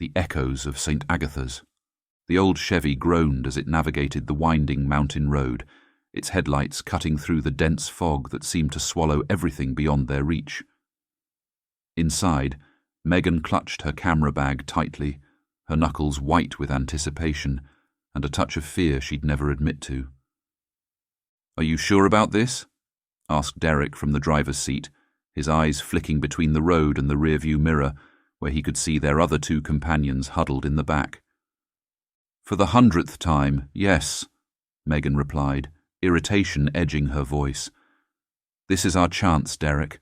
the echoes of St. Agatha's. The old Chevy groaned as it navigated the winding mountain road, its headlights cutting through the dense fog that seemed to swallow everything beyond their reach. Inside, Megan clutched her camera bag tightly, her knuckles white with anticipation and a touch of fear she'd never admit to. "Are you sure about this?" asked Derek from the driver's seat, his eyes flicking between the road and the rearview mirror, where he could see their other two companions huddled in the back. "For the 100th time, yes," Megan replied, irritation edging her voice. "This is our chance, Derek.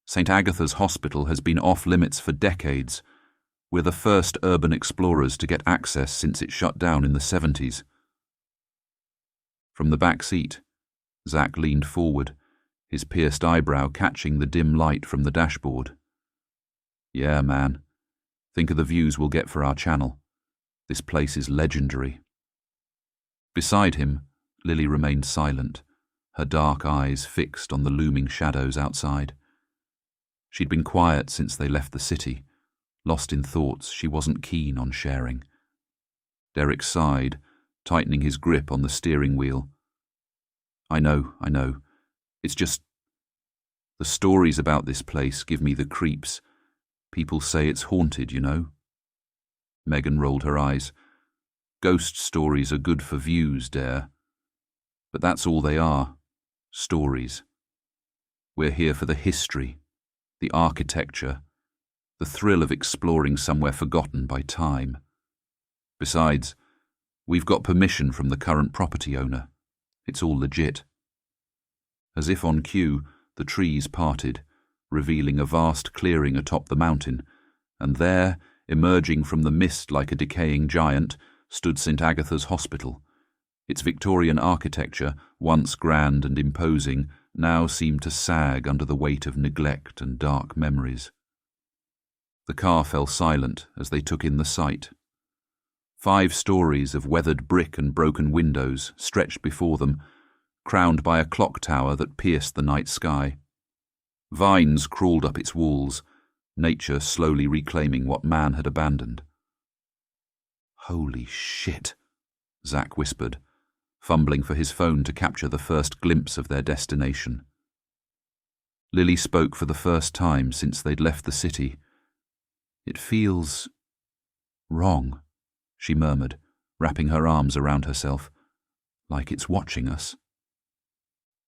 St. Agatha's Hospital has been off-limits for decades. We're the first urban explorers to get access since it shut down in the 70s. From the back seat, Zach leaned forward, his pierced eyebrow catching the dim light from the dashboard. "Yeah, man. Think of the views we'll get for our channel. This place is legendary." Beside him, Lily remained silent, her dark eyes fixed on the looming shadows outside. She'd been quiet since they left the city, lost in thoughts she wasn't keen on sharing. Derek sighed, tightening his grip on the steering wheel. I know. It's just... the stories about this place give me the creeps. People say it's haunted, you know." Megan rolled her eyes. "Ghost stories are good for views, Dare. But that's all they are. Stories. We're here for the history, the architecture, the thrill of exploring somewhere forgotten by time. Besides, we've got permission from the current property owner. It's all legit." As if on cue, the trees parted, revealing a vast clearing atop the mountain, and there, emerging from the mist like a decaying giant, stood St. Agatha's Hospital. Its Victorian architecture, once grand and imposing, now seemed to sag under the weight of neglect and dark memories. The car fell silent as they took in the sight. 5 stories of weathered brick and broken windows stretched before them, crowned by a clock tower that pierced the night sky. Vines crawled up its walls, nature slowly reclaiming what man had abandoned. "Holy shit," Zach whispered, fumbling for his phone to capture the first glimpse of their destination. Lily spoke for the first time since they'd left the city. "It feels... wrong," she murmured, wrapping her arms around herself. "Like it's watching us."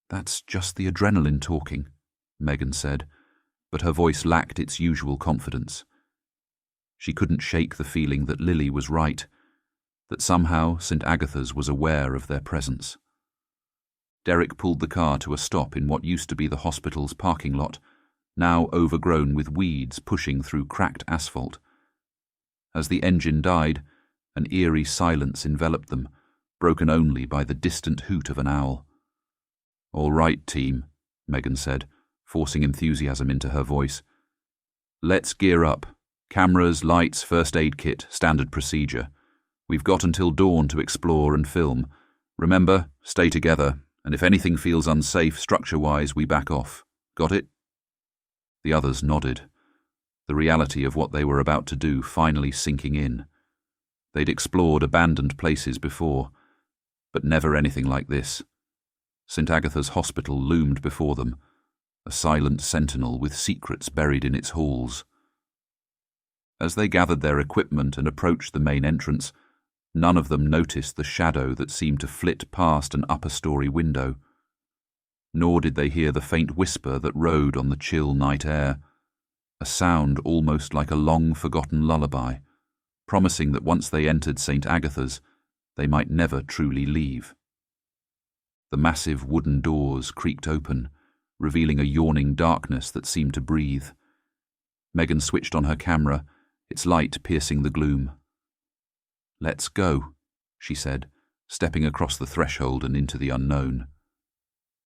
"That's just the adrenaline talking," Megan said, but her voice lacked its usual confidence. She couldn't shake the feeling that Lily was right, that somehow St. Agatha's was aware of their presence. Derek pulled the car to a stop in what used to be the hospital's parking lot, now overgrown with weeds pushing through cracked asphalt. As the engine died, an eerie silence enveloped them, broken only by the distant hoot of an owl. "All right, team," Megan said, forcing enthusiasm into her voice. "Let's gear up. Cameras, lights, first aid kit, standard procedure. We've got until dawn to explore and film. Remember, stay together, and if anything feels unsafe structure-wise, we back off. Got it?" The others nodded, the reality of what they were about to do finally sinking in. They'd explored abandoned places before, but never anything like this. St. Agatha's Hospital loomed before them, a silent sentinel with secrets buried in its halls. As they gathered their equipment and approached the main entrance, none of them noticed the shadow that seemed to flit past an upper-story window. Nor did they hear the faint whisper that rode on the chill night air, a sound almost like a long-forgotten lullaby, promising that once they entered St. Agatha's, they might never truly leave. The massive wooden doors creaked open, revealing a yawning darkness that seemed to breathe. Megan switched on her camera, its light piercing the gloom. "Let's go," she said, stepping across the threshold and into the unknown.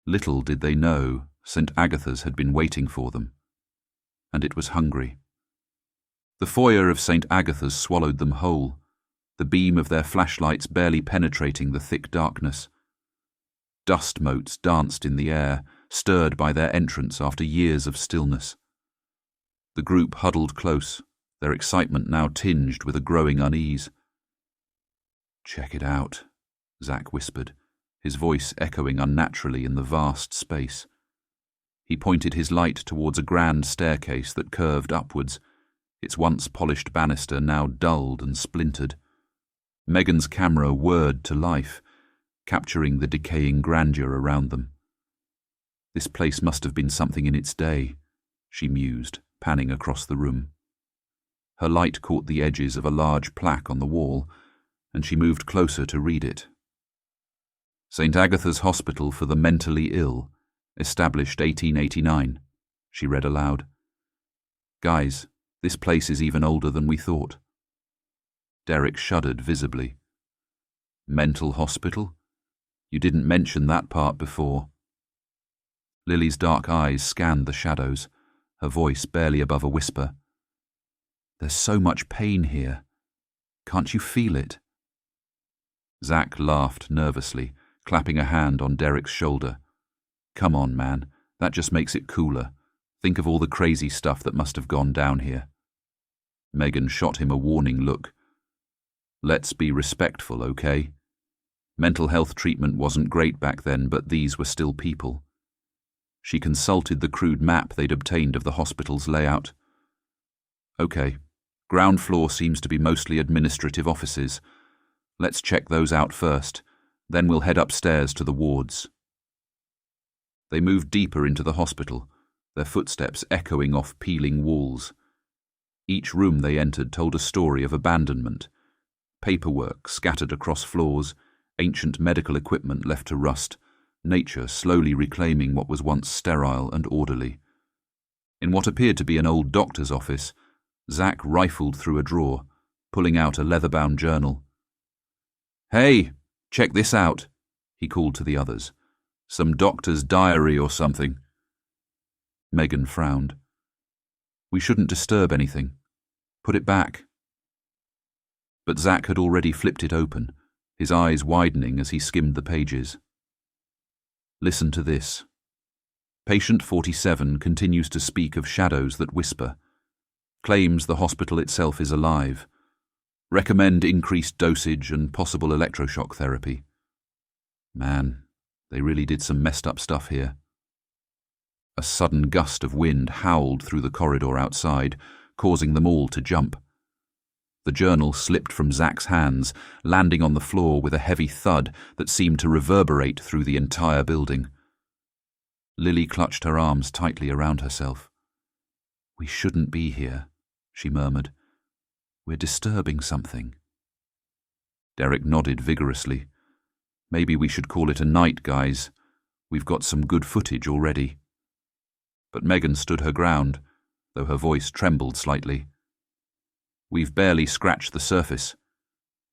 Little did they know St. Agatha's had been waiting for them, and it was hungry. The foyer of St. Agatha's swallowed them whole, the beam of their flashlights barely penetrating the thick darkness. Dust motes danced in the air, stirred by their entrance after years of stillness. The group huddled close, their excitement now tinged with a growing unease. "Check it out," Zack whispered, his voice echoing unnaturally in the vast space. He pointed his light towards a grand staircase that curved upwards, its once polished banister now dulled and splintered. Megan's camera whirred to life, capturing the decaying grandeur around them. This place must have been something in its day, she mused, panning across the room. Her light caught the edges of a large plaque on the wall, and she moved closer to read it. "St. Agatha's Hospital for the Mentally Ill, established 1889, she read aloud. "Guys, this place is even older than we thought." Derek shuddered visibly. "Mental hospital? You didn't mention that part before." Lily's dark eyes scanned the shadows, her voice barely above a whisper. "There's so much pain here. Can't you feel it?" Zack laughed nervously, clapping a hand on Derek's shoulder. "Come on, man. That just makes it cooler. Think of all the crazy stuff that must have gone down here." Megan shot him a warning look. "Let's be respectful, okay? Mental health treatment wasn't great back then, but these were still people." She consulted the crude map they'd obtained of the hospital's layout. "Okay, ground floor seems to be mostly administrative offices. Let's check those out first, then we'll head upstairs to the wards." They moved deeper into the hospital, their footsteps echoing off peeling walls. Each room they entered told a story of abandonment. Paperwork scattered across floors, ancient medical equipment left to rust, nature slowly reclaiming what was once sterile and orderly. In what appeared to be an old doctor's office, Zack rifled through a drawer, pulling out a leather-bound journal. "Hey, check this out," he called to the others. "Some doctor's diary or something." Megan frowned. "We shouldn't disturb anything. Put it back." But Zack had already flipped it open, his eyes widening as he skimmed the pages. "Listen to this. Patient 47 continues to speak of shadows that whisper. Claims the hospital itself is alive. Recommend increased dosage and possible electroshock therapy." Man, they really did some messed up stuff here. A sudden gust of wind howled through the corridor outside, causing them all to jump. The journal slipped from Zack's hands, landing on the floor with a heavy thud that seemed to reverberate through the entire building. Lily clutched her arms tightly around herself. "We shouldn't be here," she murmured. "We're disturbing something." Derek nodded vigorously. "Maybe we should call it a night, guys. We've got some good footage already." But Megan stood her ground, though her voice trembled slightly. "We've barely scratched the surface.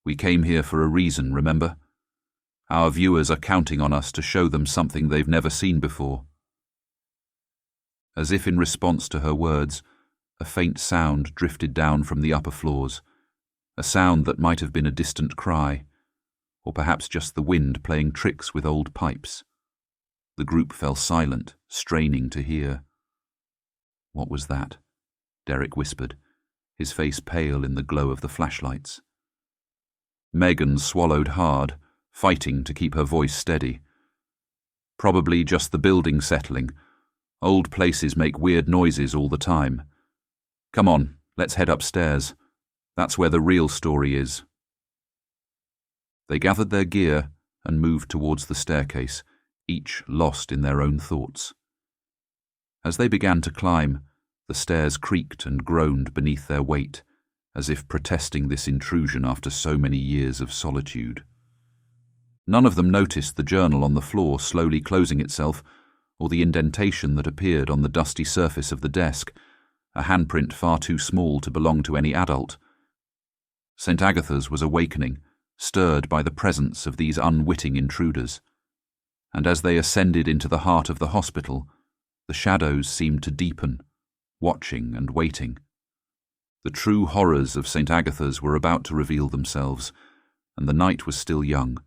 We came here for a reason, remember? Our viewers are counting on us to show them something they've never seen before." As if in response to her words, a faint sound drifted down from the upper floors, a sound that might have been a distant cry, or perhaps just the wind playing tricks with old pipes. The group fell silent, straining to hear. "What was that?" Derek whispered, his face pale in the glow of the flashlights. Megan swallowed hard, fighting to keep her voice steady. "Probably just the building settling. Old places make weird noises all the time. Come on, let's head upstairs. That's where the real story is." They gathered their gear and moved towards the staircase, each lost in their own thoughts. As they began to climb, the stairs creaked and groaned beneath their weight, as if protesting this intrusion after so many years of solitude. None of them noticed the journal on the floor slowly closing itself, or the indentation that appeared on the dusty surface of the desk, a handprint far too small to belong to any adult. St. Agatha's was awakening, stirred by the presence of these unwitting intruders. And as they ascended into the heart of the hospital, the shadows seemed to deepen, watching and waiting. The true horrors of St. Agatha's were about to reveal themselves, and the night was still young.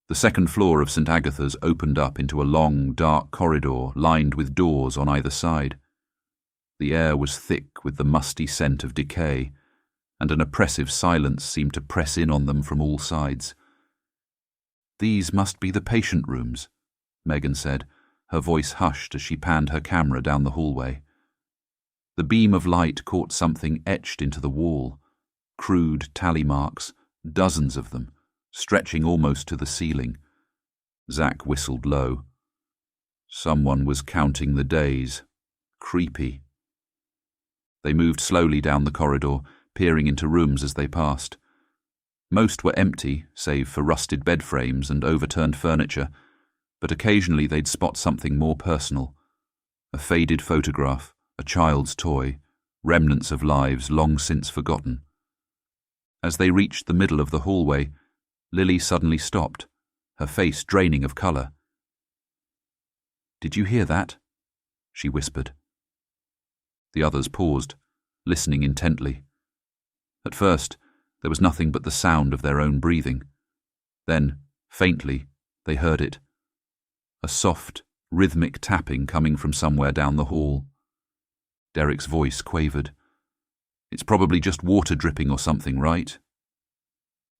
The second floor of St. Agatha's opened up into a long, dark corridor lined with doors on either side. The air was thick with the musty scent of decay, and an oppressive silence seemed to press in on them from all sides. "These must be the patient rooms," Megan said, her voice hushed as she panned her camera down the hallway. The beam of light caught something etched into the wall, crude tally marks, dozens of them, stretching almost to the ceiling. Zack whistled low. Someone was counting the days. Creepy. They moved slowly down the corridor, peering into rooms as they passed. Most were empty, save for rusted bed frames and overturned furniture, but occasionally they'd spot something more personal. A faded photograph, a child's toy, remnants of lives long since forgotten. As they reached the middle of the hallway, Lily suddenly stopped, her face draining of colour. "Did you hear that?" she whispered. The others paused, listening intently. At first, there was nothing but the sound of their own breathing. Then, faintly, they heard it. A soft, rhythmic tapping coming from somewhere down the hall. Derek's voice quavered. "It's probably just water dripping or something, right?"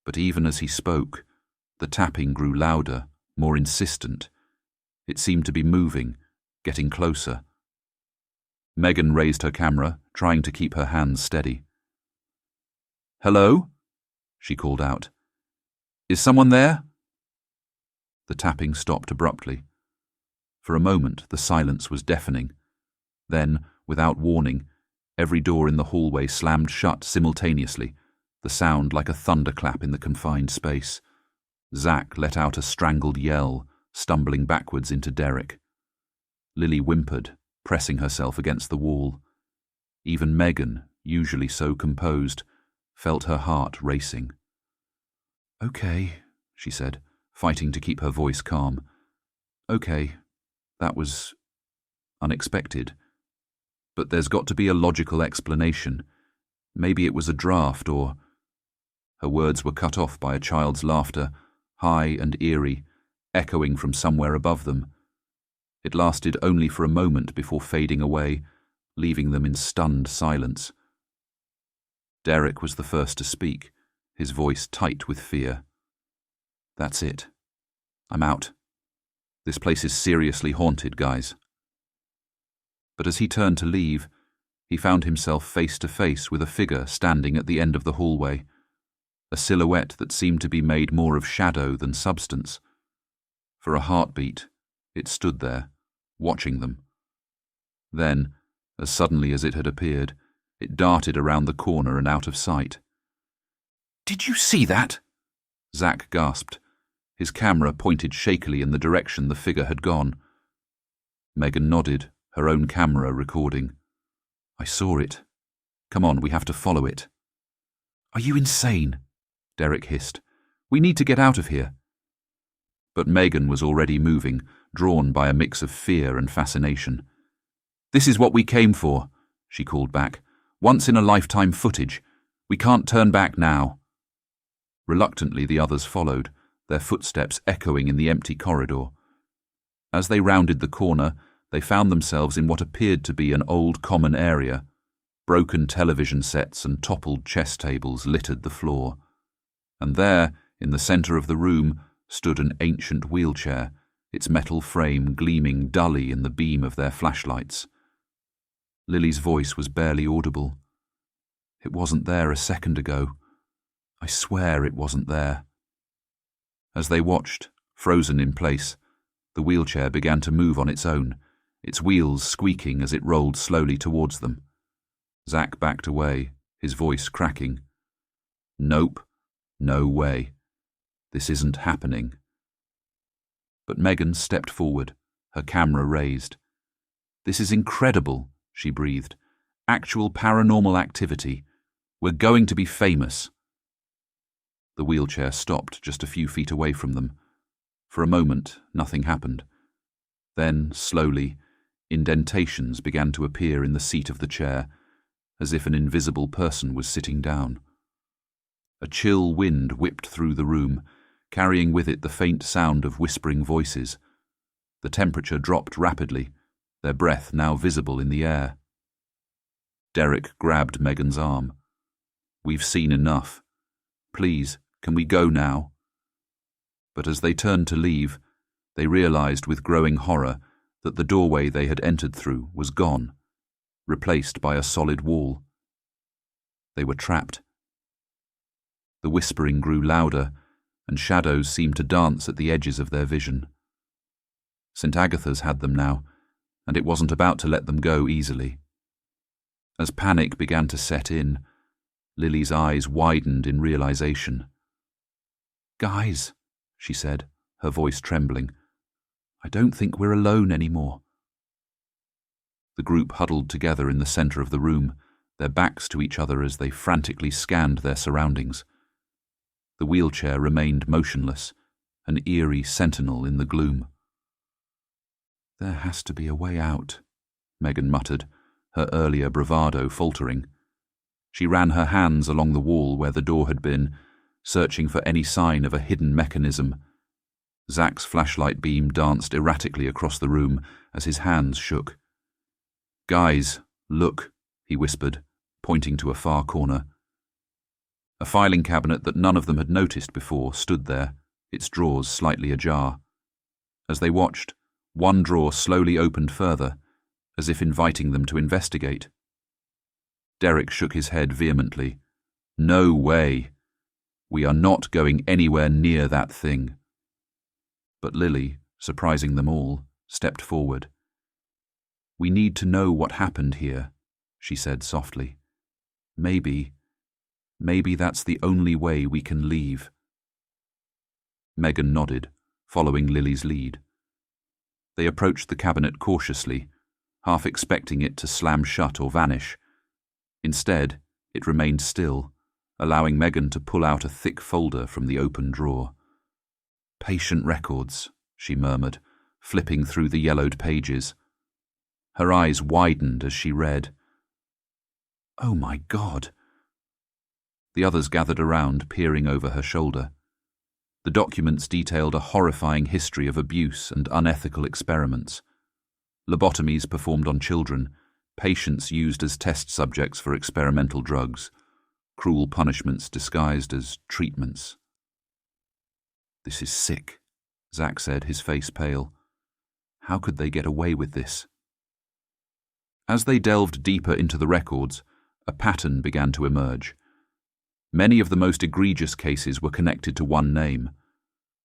But even as he spoke, the tapping grew louder, more insistent. It seemed to be moving, getting closer. Megan raised her camera, trying to keep her hands steady. "Hello?" she called out. "Is someone there?" The tapping stopped abruptly. For a moment, the silence was deafening. Then, without warning, every door in the hallway slammed shut simultaneously, the sound like a thunderclap in the confined space. Zack let out a strangled yell, stumbling backwards into Derek. Lily whimpered, pressing herself against the wall. Even Megan, usually so composed, felt her heart racing. "Okay," she said, fighting to keep her voice calm. "Okay, that was unexpected. But there's got to be a logical explanation. Maybe it was a draft or—" Her words were cut off by a child's laughter, high and eerie, echoing from somewhere above them. It lasted only for a moment before fading away, leaving them in stunned silence. Derek was the first to speak, his voice tight with fear. "That's it. I'm out. This place is seriously haunted, guys." But as he turned to leave, he found himself face to face with a figure standing at the end of the hallway, a silhouette that seemed to be made more of shadow than substance. For a heartbeat, it stood there, watching them. Then, as suddenly as it had appeared, it darted around the corner and out of sight. "Did you see that?" Zack gasped. His camera pointed shakily in the direction the figure had gone. Megan nodded, her own camera recording. "I saw it. Come on, we have to follow it." "Are you insane?" Derek hissed. "We need to get out of here." But Megan was already moving, drawn by a mix of fear and fascination. "This is what we came for," she called back. "Once-in-a-lifetime footage. We can't turn back now." Reluctantly, the others followed, their footsteps echoing in the empty corridor. As they rounded the corner, they found themselves in what appeared to be an old common area. Broken television sets and toppled chess tables littered the floor. And there, in the centre of the room, stood an ancient wheelchair, its metal frame gleaming dully in the beam of their flashlights. Lily's voice was barely audible. "It wasn't there a second ago. I swear it wasn't there." As they watched, frozen in place, the wheelchair began to move on its own, its wheels squeaking as it rolled slowly towards them. Zack backed away, his voice cracking. "Nope, no way. This isn't happening." But Megan stepped forward, her camera raised. "This is incredible," she breathed. "Actual paranormal activity. We're going to be famous." The wheelchair stopped just a few feet away from them. For a moment, nothing happened. Then, slowly, indentations began to appear in the seat of the chair, as if an invisible person was sitting down. A chill wind whipped through the room, carrying with it the faint sound of whispering voices. The temperature dropped rapidly, their breath now visible in the air. Derek grabbed Megan's arm. "We've seen enough. Please, can we go now?" But as they turned to leave, they realized with growing horror that the doorway they had entered through was gone, replaced by a solid wall. They were trapped. The whispering grew louder, and shadows seemed to dance at the edges of their vision. St. Agatha's had them now, and it wasn't about to let them go easily. As panic began to set in, Lily's eyes widened in realization. "Guys," she said, her voice trembling, "I don't think we're alone anymore." The group huddled together in the center of the room, their backs to each other as they frantically scanned their surroundings. The wheelchair remained motionless, an eerie sentinel in the gloom. "There has to be a way out," Megan muttered, her earlier bravado faltering. She ran her hands along the wall where the door had been, searching for any sign of a hidden mechanism. Zach's flashlight beam danced erratically across the room as his hands shook. "Guys, look," he whispered, pointing to a far corner. A filing cabinet that none of them had noticed before stood there, its drawers slightly ajar. As they watched, one drawer slowly opened further, as if inviting them to investigate. Derek shook his head vehemently. "No way! We are not going anywhere near that thing." But Lily, surprising them all, stepped forward. "We need to know what happened here," she said softly. Maybe that's the only way we can leave." Megan nodded, following Lily's lead. They approached the cabinet cautiously, half expecting it to slam shut or vanish. Instead, it remained still, allowing Megan to pull out a thick folder from the open drawer. "Patient records," she murmured, flipping through the yellowed pages. Her eyes widened as she read. "Oh my God!" The others gathered around, peering over her shoulder. The documents detailed a horrifying history of abuse and unethical experiments. Lobotomies performed on children, patients used as test subjects for experimental drugs, cruel punishments disguised as treatments. "This is sick," Zach said, his face pale. "How could they get away with this?" As they delved deeper into the records, a pattern began to emerge. Many of the most egregious cases were connected to one name: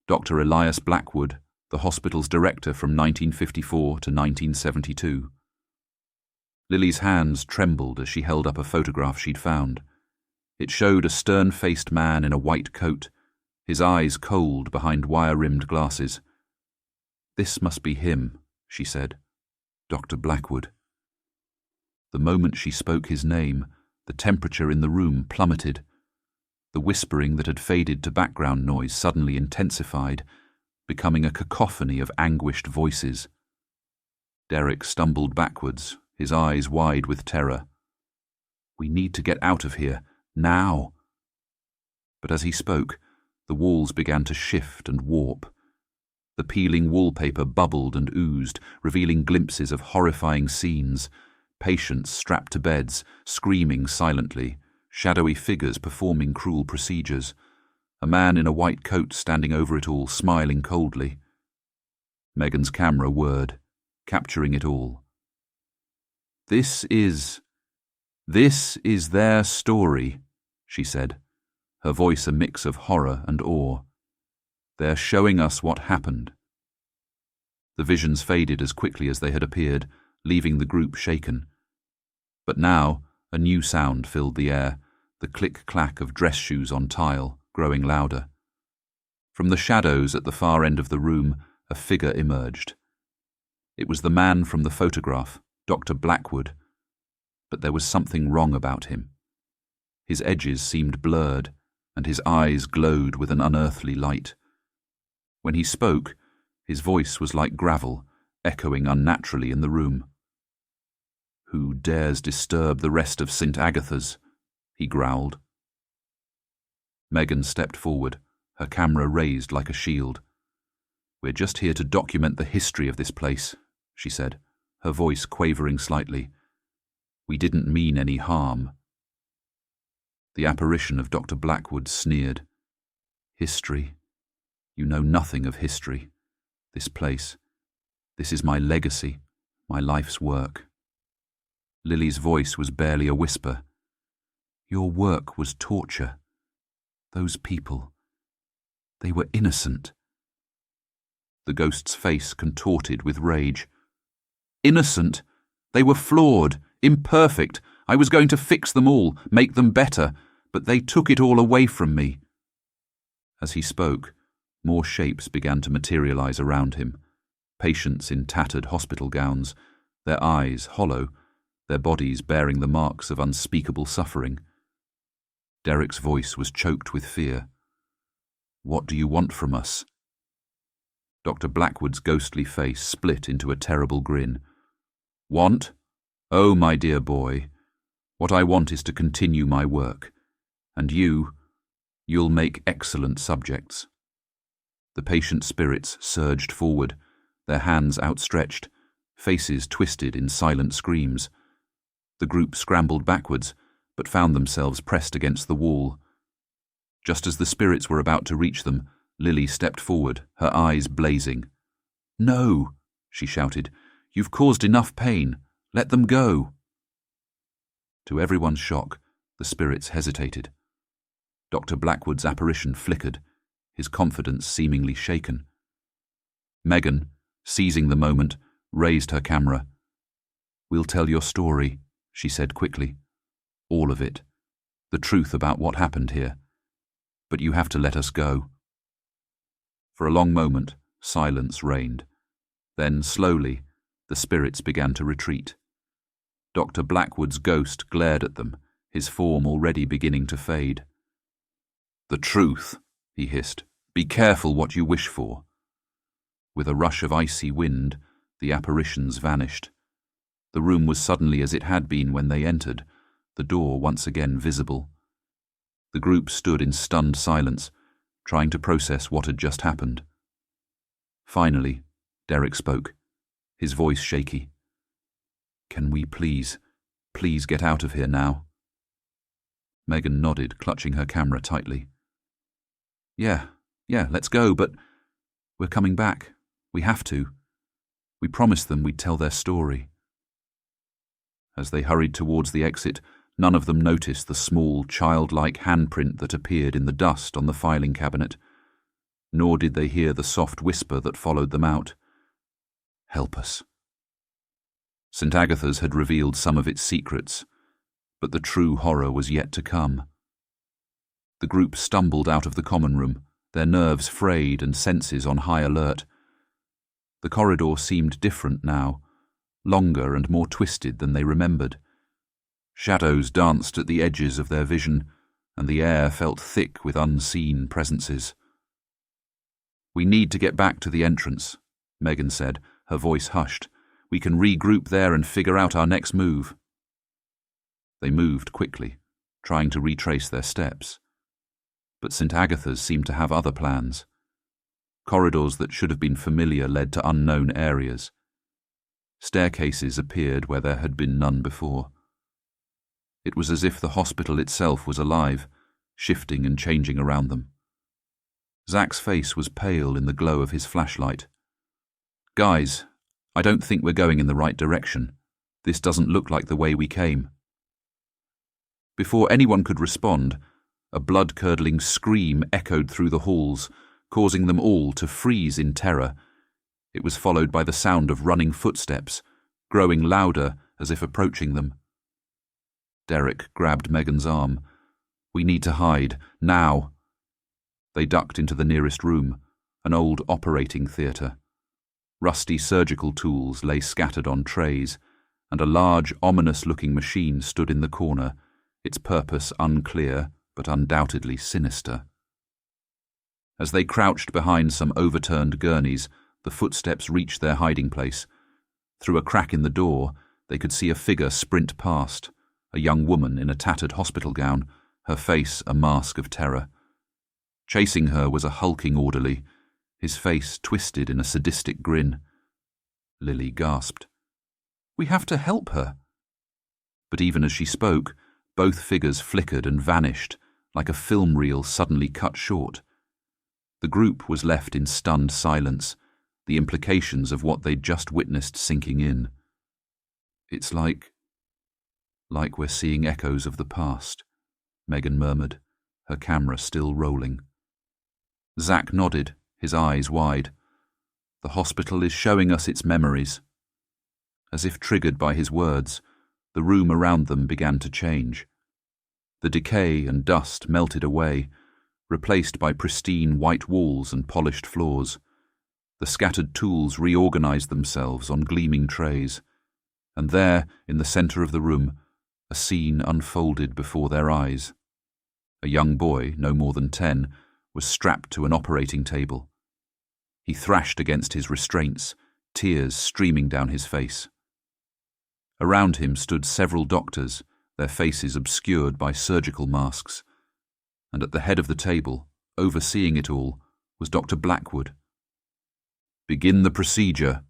Dr. Elias Blackwood, the hospital's director from 1954 to 1972. Lily's hands trembled as she held up a photograph she'd found. It showed a stern-faced man in a white coat, his eyes cold behind wire-rimmed glasses. "This must be him," she said. "Dr. Blackwood." The moment she spoke his name, the temperature in the room plummeted. The whispering that had faded to background noise suddenly intensified, becoming a cacophony of anguished voices. Derek stumbled backwards, his eyes wide with terror. "We need to get out of here, now." But as he spoke, the walls began to shift and warp. The peeling wallpaper bubbled and oozed, revealing glimpses of horrifying scenes, patients strapped to beds, screaming silently, shadowy figures performing cruel procedures, a man in a white coat standing over it all, smiling coldly. Megan's camera whirred, capturing it all. This is their story," she said, her voice a mix of horror and awe. "They're showing us what happened." The visions faded as quickly as they had appeared, leaving the group shaken. But now a new sound filled the air, the click-clack of dress shoes on tile, growing louder. From the shadows at the far end of the room, a figure emerged. It was the man from the photograph, Dr. Blackwood, but there was something wrong about him. His edges seemed blurred, and his eyes glowed with an unearthly light. When he spoke, his voice was like gravel, echoing unnaturally in the room. "Who dares disturb the rest of St. Agatha's?" he growled. Megan stepped forward, her camera raised like a shield. "We're just here to document the history of this place," she said, her voice quavering slightly. We didn't mean any harm. The apparition of Dr. Blackwood sneered. History. You know nothing of history. This place. This is my legacy, my life's work. Lily's voice was barely a whisper. Your work was torture. Those people. They were innocent. The ghost's face contorted with rage. Innocent? They were flawed, imperfect. I was going to fix them all, make them better, but they took it all away from me. As he spoke, more shapes began to materialize around him. Patients in tattered hospital gowns, their eyes hollow, their bodies bearing the marks of unspeakable suffering. Derek's voice was choked with fear. What do you want from us? Dr. Blackwood's ghostly face split into a terrible grin. Want? Oh, my dear boy, what I want is to continue my work. And you'll make excellent subjects. The patient spirits surged forward, their hands outstretched, faces twisted in silent screams. The group scrambled backwards, but found themselves pressed against the wall. Just as the spirits were about to reach them, Lily stepped forward, her eyes blazing. No, she shouted. You've caused enough pain. Let them go. To everyone's shock, the spirits hesitated. Dr. Blackwood's apparition flickered, his confidence seemingly shaken. Megan, seizing the moment, raised her camera. We'll tell your story, she said quickly. All of it. The truth about what happened here. But you have to let us go. For a long moment, silence reigned. Then, slowly, the spirits began to retreat. Dr. Blackwood's ghost glared at them, his form already beginning to fade. The truth, he hissed. Be careful what you wish for. With a rush of icy wind, the apparitions vanished. The room was suddenly as it had been when they entered, the door once again visible. The group stood in stunned silence, trying to process what had just happened. Finally, Derek spoke, his voice shaky. Can we please get out of here now? Megan nodded, clutching her camera tightly. Yeah, let's go, but we're coming back. We have to. We promised them we'd tell their story. As they hurried towards the exit, none of them noticed the small, childlike handprint that appeared in the dust on the filing cabinet, nor did they hear the soft whisper that followed them out. Help us. St. Agatha's had revealed some of its secrets, but the true horror was yet to come. The group stumbled out of the common room, their nerves frayed and senses on high alert. The corridor seemed different now, longer and more twisted than they remembered. Shadows danced at the edges of their vision, and the air felt thick with unseen presences. We need to get back to the entrance, Megan said, her voice hushed. We can regroup there and figure out our next move. They moved quickly, trying to retrace their steps. But St. Agatha's seemed to have other plans. Corridors that should have been familiar led to unknown areas. Staircases appeared where there had been none before. It was as if the hospital itself was alive, shifting and changing around them. Zach's face was pale in the glow of his flashlight. Guys, I don't think we're going in the right direction. This doesn't look like the way we came. Before anyone could respond, a blood-curdling scream echoed through the halls, causing them all to freeze in terror. It was followed by the sound of running footsteps, growing louder as if approaching them. Derek grabbed Megan's arm. We need to hide, now. They ducked into the nearest room, an old operating theatre. Rusty surgical tools lay scattered on trays, and a large, ominous-looking machine stood in the corner, its purpose unclear but undoubtedly sinister. As they crouched behind some overturned gurneys, the footsteps reached their hiding place. Through a crack in the door, they could see a figure sprint past, a young woman in a tattered hospital gown, her face a mask of terror. Chasing her was a hulking orderly, his face twisted in a sadistic grin. Lily gasped. We have to help her. But even as she spoke, both figures flickered and vanished, like a film reel suddenly cut short. The group was left in stunned silence, the implications of what they'd just witnessed sinking in. "It's like we're seeing echoes of the past," Megan murmured, her camera still rolling. Zack nodded, his eyes wide. "The hospital is showing us its memories." As if triggered by his words, the room around them began to change. The decay and dust melted away, replaced by pristine white walls and polished floors. The scattered tools reorganized themselves on gleaming trays, and there, in the center of the room, a scene unfolded before their eyes. A young boy, no more than 10, was strapped to an operating table. He thrashed against his restraints, tears streaming down his face. Around him stood several doctors, their faces obscured by surgical masks, and at the head of the table, overseeing it all, was Dr. Blackwood. "Begin the procedure,"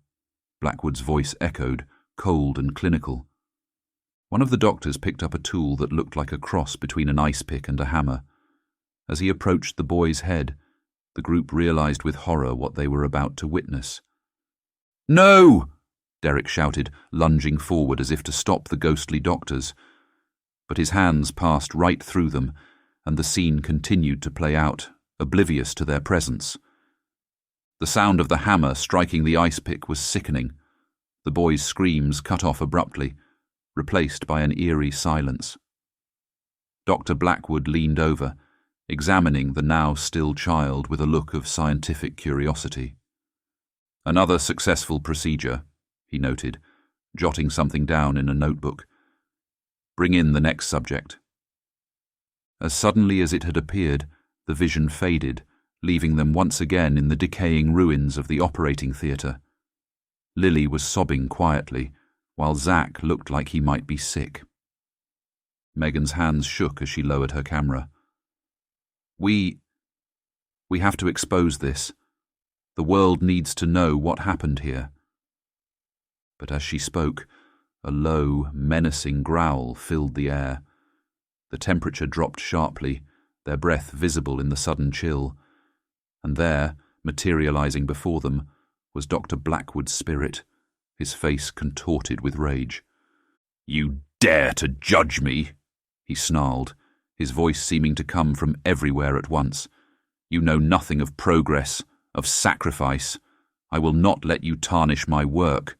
Blackwood's voice echoed, cold and clinical. One of the doctors picked up a tool that looked like a cross between an ice pick and a hammer. As he approached the boy's head, the group realized with horror what they were about to witness. "No!" Derek shouted, lunging forward as if to stop the ghostly doctors. But his hands passed right through them, and the scene continued to play out, oblivious to their presence. The sound of the hammer striking the ice pick was sickening. The boy's screams cut off abruptly, replaced by an eerie silence. Dr. Blackwood leaned over, examining the now still child with a look of scientific curiosity. "Another successful procedure," he noted, jotting something down in a notebook. "Bring in the next subject." As suddenly as it had appeared, the vision faded, leaving them once again in the decaying ruins of the operating theatre. Lily was sobbing quietly, while Zack looked like he might be sick. Megan's hands shook as she lowered her camera. We have to expose this. The world needs to know what happened here." But as she spoke, a low, menacing growl filled the air. The temperature dropped sharply, their breath visible in the sudden chill. And there, materializing before them, was Dr. Blackwood's spirit, his face contorted with rage. "You dare to judge me?" he snarled, his voice seeming to come from everywhere at once. "You know nothing of progress, of sacrifice. I will not let you tarnish my work."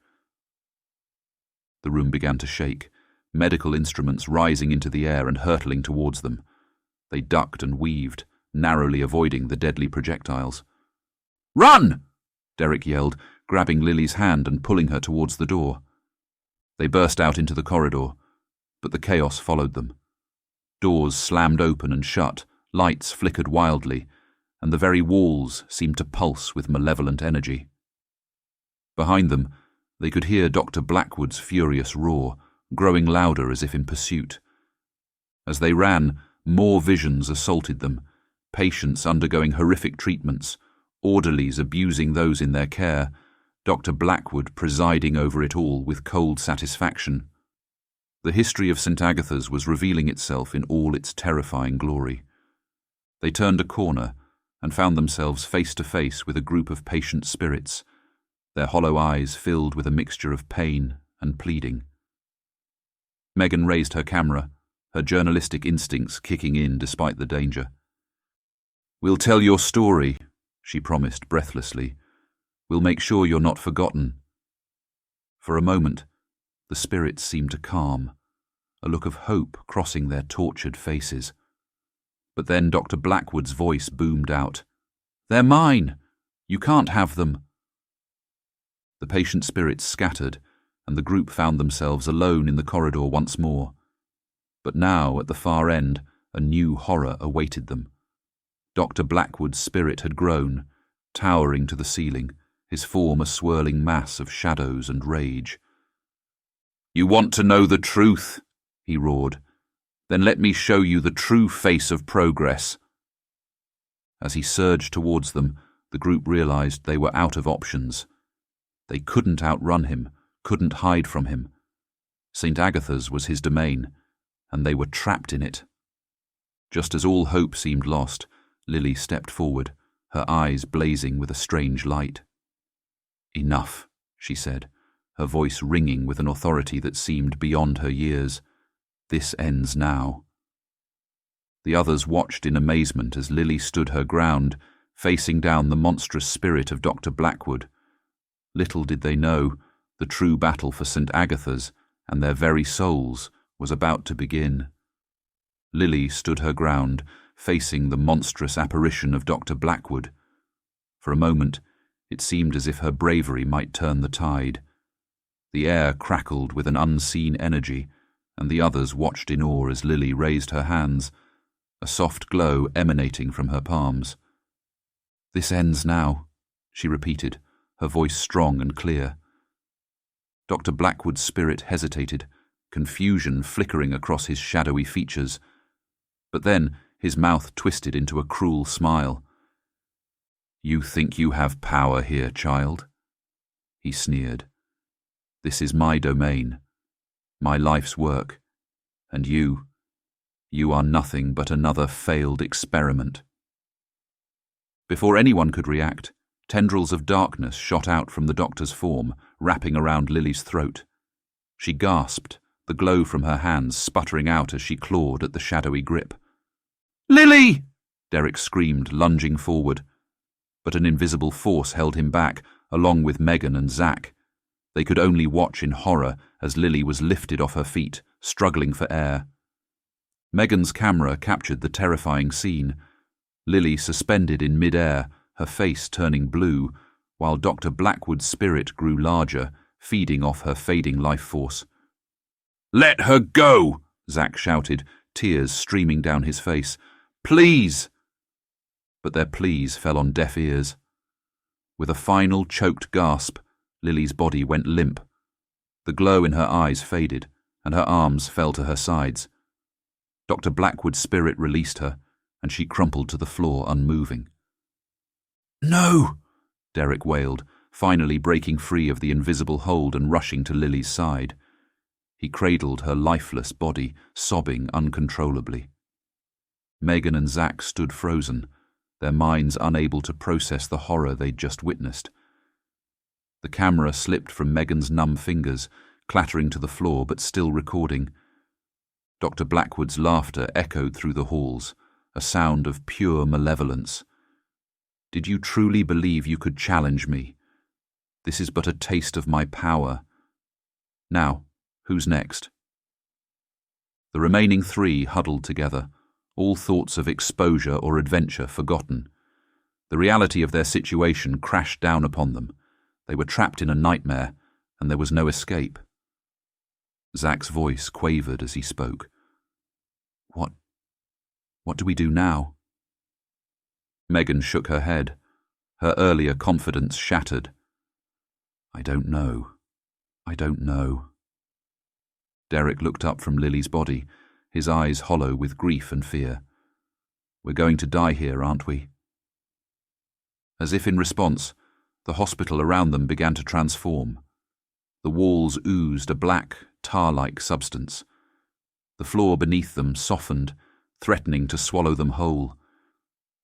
The room began to shake, medical instruments rising into the air and hurtling towards them. They ducked and weaved, narrowly avoiding the deadly projectiles. "Run!" Derek yelled, grabbing Lily's hand and pulling her towards the door. They burst out into the corridor, but the chaos followed them. Doors slammed open and shut, lights flickered wildly, and the very walls seemed to pulse with malevolent energy. Behind them, they could hear Dr. Blackwood's furious roar, growing louder as if in pursuit. As they ran, more visions assaulted them, patients undergoing horrific treatments, orderlies abusing those in their care, Dr. Blackwood presiding over it all with cold satisfaction. The history of St. Agatha's was revealing itself in all its terrifying glory. They turned a corner and found themselves face to face with a group of patient spirits, their hollow eyes filled with a mixture of pain and pleading. Megan raised her camera, her journalistic instincts kicking in despite the danger. "We'll tell your story," she promised breathlessly. "We'll make sure you're not forgotten." For a moment, the spirits seemed to calm, a look of hope crossing their tortured faces. But then Dr. Blackwood's voice boomed out. "They're mine! You can't have them!" The patient spirits scattered, and the group found themselves alone in the corridor once more. But now, at the far end, a new horror awaited them. Dr. Blackwood's spirit had grown, towering to the ceiling, his form a swirling mass of shadows and rage. "You want to know the truth?" he roared. "Then let me show you the true face of progress." As he surged towards them, the group realized they were out of options. They couldn't outrun him, couldn't hide from him. St. Agatha's was his domain, and they were trapped in it. Just as all hope seemed lost, Lily stepped forward, her eyes blazing with a strange light. "Enough," she said, her voice ringing with an authority that seemed beyond her years. "This ends now." The others watched in amazement as Lily stood her ground, facing down the monstrous spirit of Dr. Blackwood. Little did they know, the true battle for St. Agatha's and their very souls was about to begin. Lily stood her ground, facing the monstrous apparition of Dr. Blackwood. For a moment, it seemed as if her bravery might turn the tide. The air crackled with an unseen energy, and the others watched in awe as Lily raised her hands, a soft glow emanating from her palms. "This ends now," she repeated, her voice strong and clear. Dr. Blackwood's spirit hesitated, confusion flickering across his shadowy features. But then his mouth twisted into a cruel smile. "You think you have power here, child?" he sneered. "This is my domain, my life's work, and you are nothing but another failed experiment." Before anyone could react, tendrils of darkness shot out from the doctor's form, wrapping around Lily's throat. She gasped, the glow from her hands sputtering out as she clawed at the shadowy grip. "Lily!" Derek screamed, lunging forward. But an invisible force held him back, along with Megan and Zack. They could only watch in horror as Lily was lifted off her feet, struggling for air. Megan's camera captured the terrifying scene. Lily suspended in mid-air, her face turning blue, while Dr. Blackwood's spirit grew larger, feeding off her fading life force. "Let her go!" Zack shouted, tears streaming down his face. "Please!" But their pleas fell on deaf ears. With a final choked gasp, Lily's body went limp. The glow in her eyes faded, and her arms fell to her sides. Dr. Blackwood's spirit released her, and she crumpled to the floor unmoving. "No!" Derek wailed, finally breaking free of the invisible hold and rushing to Lily's side. He cradled her lifeless body, sobbing uncontrollably. Megan and Zack stood frozen, their minds unable to process the horror they'd just witnessed. The camera slipped from Megan's numb fingers, clattering to the floor but still recording. Dr. Blackwood's laughter echoed through the halls, a sound of pure malevolence. "Did you truly believe you could challenge me? This is but a taste of my power. Now, who's next?" The remaining three huddled together, all thoughts of exposure or adventure forgotten. The reality of their situation crashed down upon them. They were trapped in a nightmare, and there was no escape. Zack's voice quavered as he spoke. What do we do now?" Megan shook her head, her earlier confidence shattered. I don't know. Derek looked up from Lily's body, his eyes hollow with grief and fear. "We're going to die here, aren't we?" As if in response, the hospital around them began to transform. The walls oozed a black, tar-like substance. The floor beneath them softened, threatening to swallow them whole.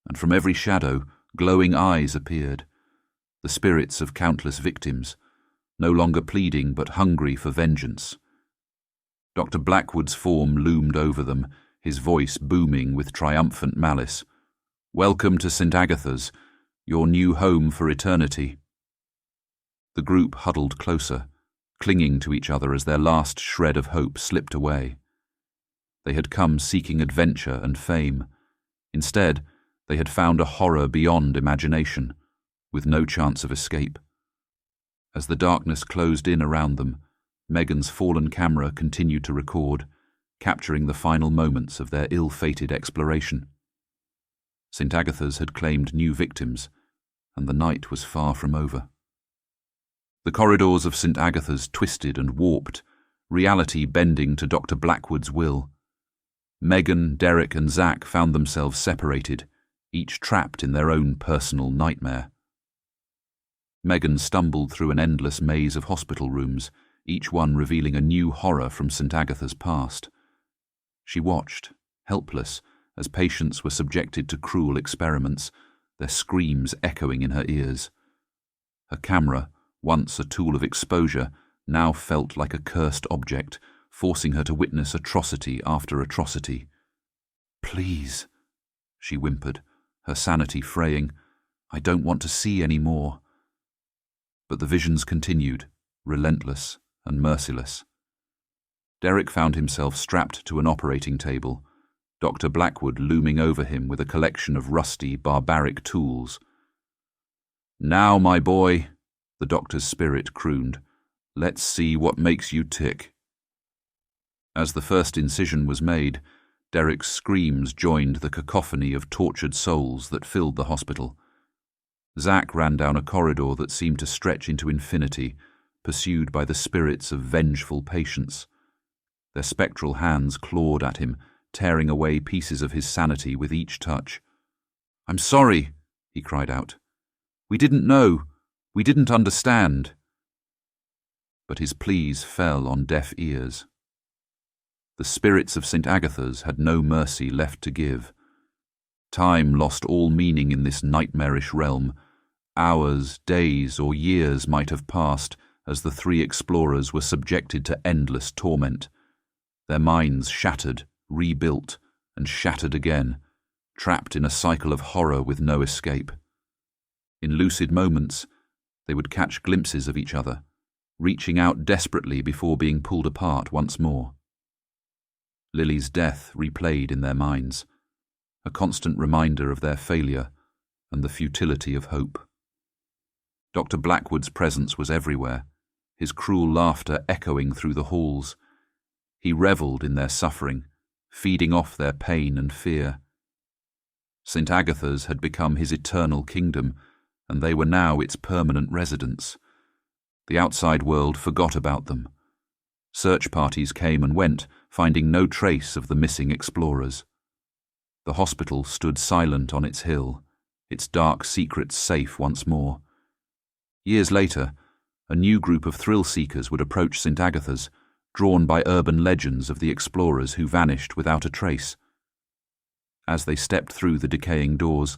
And from every shadow, glowing eyes appeared, the spirits of countless victims, no longer pleading but hungry for vengeance. Dr. Blackwood's form loomed over them, his voice booming with triumphant malice. "Welcome to St. Agatha's, your new home for eternity." The group huddled closer, clinging to each other as their last shred of hope slipped away. They had come seeking adventure and fame. Instead, they had found a horror beyond imagination, with no chance of escape. As the darkness closed in around them, Megan's fallen camera continued to record, capturing the final moments of their ill-fated exploration. St. Agatha's had claimed new victims, and the night was far from over. The corridors of St. Agatha's twisted and warped, reality bending to Dr. Blackwood's will. Megan, Derek, and Zack found themselves separated, each trapped in their own personal nightmare. Megan stumbled through an endless maze of hospital rooms, each one revealing a new horror from St. Agatha's past. She watched, helpless, as patients were subjected to cruel experiments, their screams echoing in her ears. Her camera, once a tool of exposure, now felt like a cursed object, forcing her to witness atrocity after atrocity. "Please," she whimpered, her sanity fraying. "I don't want to see any more." But the visions continued, relentless and merciless. Derek found himself strapped to an operating table, Dr. Blackwood looming over him with a collection of rusty, barbaric tools. "Now, my boy," the doctor's spirit crooned, "let's see what makes you tick." As the first incision was made, Derek's screams joined the cacophony of tortured souls that filled the hospital. Zack ran down a corridor that seemed to stretch into infinity, pursued by the spirits of vengeful patients. Their spectral hands clawed at him, tearing away pieces of his sanity with each touch. "I'm sorry," he cried out. "We didn't know. We didn't understand." But his pleas fell on deaf ears. The spirits of St. Agatha's had no mercy left to give. Time lost all meaning in this nightmarish realm. Hours, days, or years might have passed as the three explorers were subjected to endless torment. Their minds shattered, rebuilt, and shattered again, trapped in a cycle of horror with no escape. In lucid moments, they would catch glimpses of each other, reaching out desperately before being pulled apart once more. Lily's death replayed in their minds, a constant reminder of their failure and the futility of hope. Dr. Blackwood's presence was everywhere, his cruel laughter echoing through the halls. He revelled in their suffering, feeding off their pain and fear. St. Agatha's had become his eternal kingdom, and they were now its permanent residents. The outside world forgot about them. Search parties came and went, finding no trace of the missing explorers. The hospital stood silent on its hill, its dark secrets safe once more. Years later, a new group of thrill-seekers would approach St. Agatha's, drawn by urban legends of the explorers who vanished without a trace. As they stepped through the decaying doors,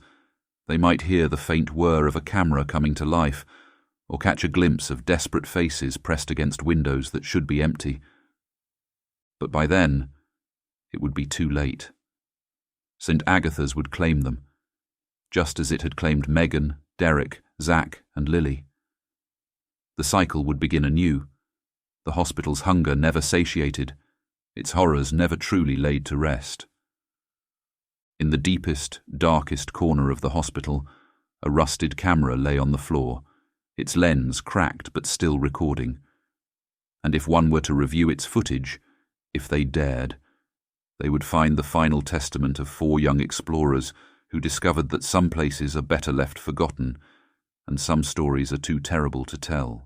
they might hear the faint whir of a camera coming to life, or catch a glimpse of desperate faces pressed against windows that should be empty. But by then, it would be too late. St. Agatha's would claim them, just as it had claimed Megan, Derek, Zack, and Lily. The cycle would begin anew, the hospital's hunger never satiated, its horrors never truly laid to rest. In the deepest, darkest corner of the hospital, a rusted camera lay on the floor, its lens cracked but still recording. And if one were to review its footage, if they dared, they would find the final testament of 4 young explorers who discovered that some places are better left forgotten, and some stories are too terrible to tell.